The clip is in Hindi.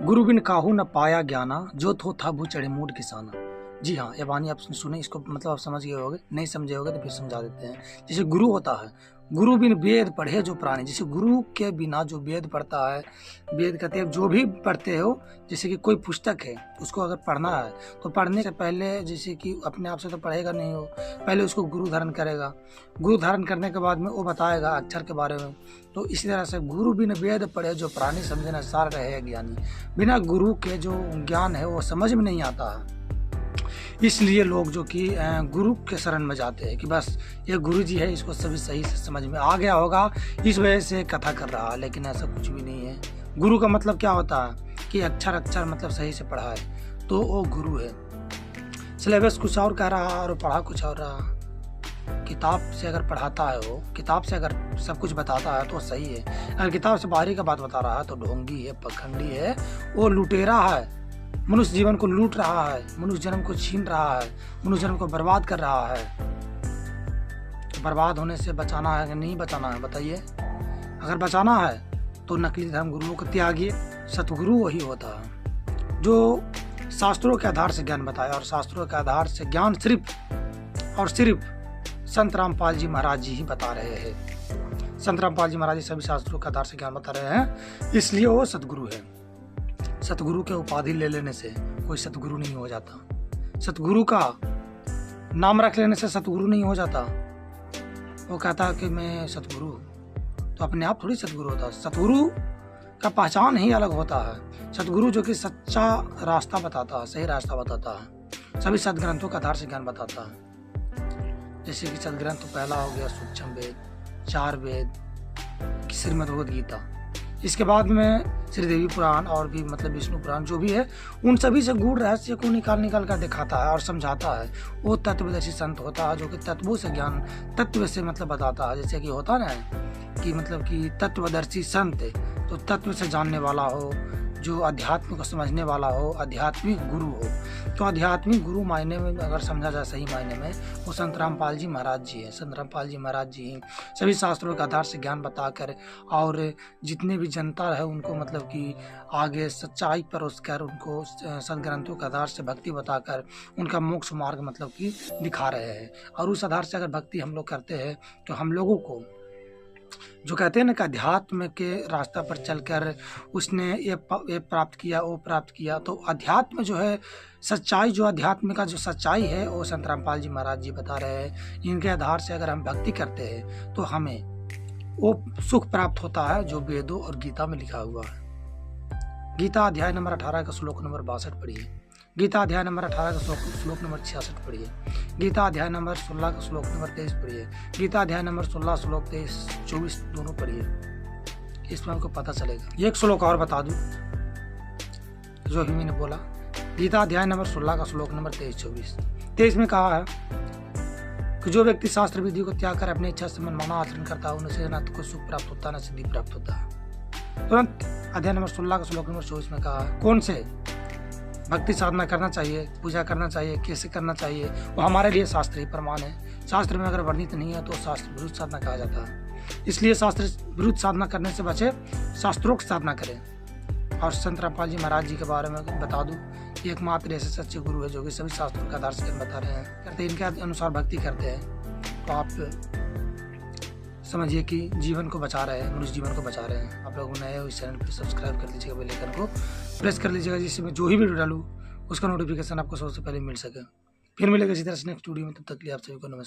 गुरु बिन काहू न पाया ज्ञाना, जो थो था भू चढ़े मूड किसाना। जी हाँ, ये वाणी आप सुने, इसको मतलब आप समझ गए होगे, नहीं समझे होगे तो फिर समझा देते हैं। जैसे गुरु होता है, गुरु बिन वेद पढ़े जो प्राणी। जैसे गुरु के बिना जो वेद पढ़ता है, वेद कहते हैं जो भी पढ़ते हो, जैसे कि कोई पुस्तक है उसको अगर पढ़ना है तो पढ़ने से पहले जैसे कि अपने आप से तो पढ़ेगा नहीं हो, पहले उसको गुरु धारण करेगा। गुरु धारण करने के बाद में वो बताएगा अक्षर के बारे में। तो इसी तरह से गुरु बिन वेद पढ़े जो प्राणी, समझे न सार रहे ज्ञानी। बिना गुरु के जो ज्ञान है वो समझ में नहीं आता है। इसलिए लोग जो कि गुरु के शरण में जाते हैं कि बस ये गुरु जी है, इसको सभी सही से समझ में आ गया होगा, इस वजह से कथा कर रहा है। लेकिन ऐसा कुछ भी नहीं है। गुरु का मतलब क्या होता है कि अक्षर अक्षर मतलब सही से पढ़ा है तो वो गुरु है। सिलेबस कुछ और कह रहा और पढ़ा कुछ और रहा। किताब से अगर पढ़ाता है, वो किताब से अगर सब कुछ बताता है तो सही है। अगर किताब से बाहरी का बात बता रहा है तो ढोंगी है, पखंडी है, वो लुटेरा है, मनुष्य जीवन को लूट रहा है, मनुष्य जन्म को छीन रहा है, मनुष्य जन्म को बर्बाद कर रहा है। तो बर्बाद होने से बचाना है कि नहीं बचाना है, बताइए। अगर बचाना है तो नकली धर्म गुरुओं को त्यागिए। सतगुरु वही होता है जो शास्त्रों के आधार से ज्ञान बताया, और शास्त्रों के आधार से ज्ञान सिर्फ और सिर्फ संत रामपाल जी महाराज जी ही बता रहे हैं। संत रामपाल जी महाराज जी सभी शास्त्रों के आधार से ज्ञान बता रहे हैं, इसलिए वो सतगुरु है। सतगुरु के उपाधि ले लेने से कोई सतगुरु नहीं हो जाता। सतगुरु का नाम रख लेने से सतगुरु नहीं हो जाता। वो कहता है कि मैं सतगुरु, तो अपने आप थोड़ी सतगुरु होता। सतगुरु का पहचान ही अलग होता है। सतगुरु जो कि सच्चा रास्ता बताता है, सही रास्ता बताता है, सभी सदग्रंथों के आधार से ज्ञान बताता है। जैसे कि सदग्रंथ तो पहला हो गया सूक्ष्म वेद, 4 वेद, श्रीमद् भगवद गीता। इसके बाद में श्रीदेवी पुराण और भी मतलब विष्णु पुराण जो भी है, उन सभी से गूढ़ रहस्य को निकाल कर दिखाता है और समझाता है। वो तत्वदर्शी संत होता है जो कि तत्वों से ज्ञान, तत्व से मतलब बताता है। जैसे कि होता ना कि मतलब कि तत्वदर्शी संत, तो तत्व से जानने वाला हो, जो अध्यात्म को समझने वाला हो, आध्यात्मिक गुरु हो। तो आध्यात्मिक गुरु मायने में अगर समझा जाए, सही मायने में, वो संत रामपाल जी महाराज जी है। संत रामपाल जी महाराज जी ही सभी शास्त्रों के आधार से ज्ञान बताकर और जितने भी जनता है उनको मतलब कि आगे सच्चाई परोसकर, उनको सदग्रंथों के आधार से भक्ति बताकर उनका मोक्ष मार्ग मतलब कि दिखा रहे हैं। और उस आधार से अगर भक्ति हम लोग करते हैं तो हम लोगों को जो कहते हैं ना कि अध्यात्म के रास्ता पर चलकर उसने ये प्राप्त किया, वो प्राप्त किया। तो अध्यात्म जो है, सच्चाई, जो अध्यात्म का जो सच्चाई है वो संत रामपाल जी महाराज जी बता रहे हैं। इनके आधार से अगर हम भक्ति करते हैं तो हमें वो सुख प्राप्त होता है जो वेदों और गीता में लिखा हुआ है। गीता अध्याय नंबर 18 का श्लोक नंबर 62 पढ़िए। गीता अध्याय नंबर 18 का श्लोक नंबर 66 पढ़िए। गीता अध्याय नंबर 16 का श्लोक नंबर 23 पढ़िए। गीता अध्याय नंबर 16 श्लोक 23-24 दोनों पढ़िए। इसमें हमको पता चलेगा। एक श्लोक और बता दूं जो ही मैंने बोला। गीता अध्याय नंबर 16 का श्लोक नंबर 23-24। 23 में कहा है कि जो व्यक्ति शास्त्र विधि को त्याग कर अपनी इच्छा से मनमाना आचरण करता है, उनसे न तो कोई सुख प्राप्त होता है, न सिद्धि प्राप्त होता है। तुरंत अध्याय नंबर 16 का श्लोक नंबर 24 में कहा है कौन से भक्ति साधना करना चाहिए, पूजा करना चाहिए, कैसे करना चाहिए, वो हमारे लिए शास्त्रीय प्रमाण है। शास्त्र में अगर वर्णित नहीं है तो शास्त्र विरुद्ध साधना कहा जाता है। इसलिए शास्त्र विरुद्ध साधना करने से बचे, शास्त्रोक्त साधना करें। और संत रामपाल जी महाराज जी के बारे में बता दूं, एकमात्र ऐसे सच्चे गुरु है जो कि सभी शास्त्रों के आधार से बता रहे हैं, करते इनके अनुसार भक्ति करते हैं। तो आप समझिए कि जीवन को बचा रहे हैं, मनुष्य जीवन को बचा रहे हैं। आप लोग नए हो इस चैनल पर सब्सक्राइब कर लीजिएगा, बेल आइकन को प्रेस कर लीजिएगा, जिससे मैं जो भी वीडियो डालूँ उसका नोटिफिकेशन आपको सबसे पहले मिल सके। फिर मिलेगा इसी तरह से नेक्स्ट वीडियो में। तब तक के लिए आप सभी को नमस्ते।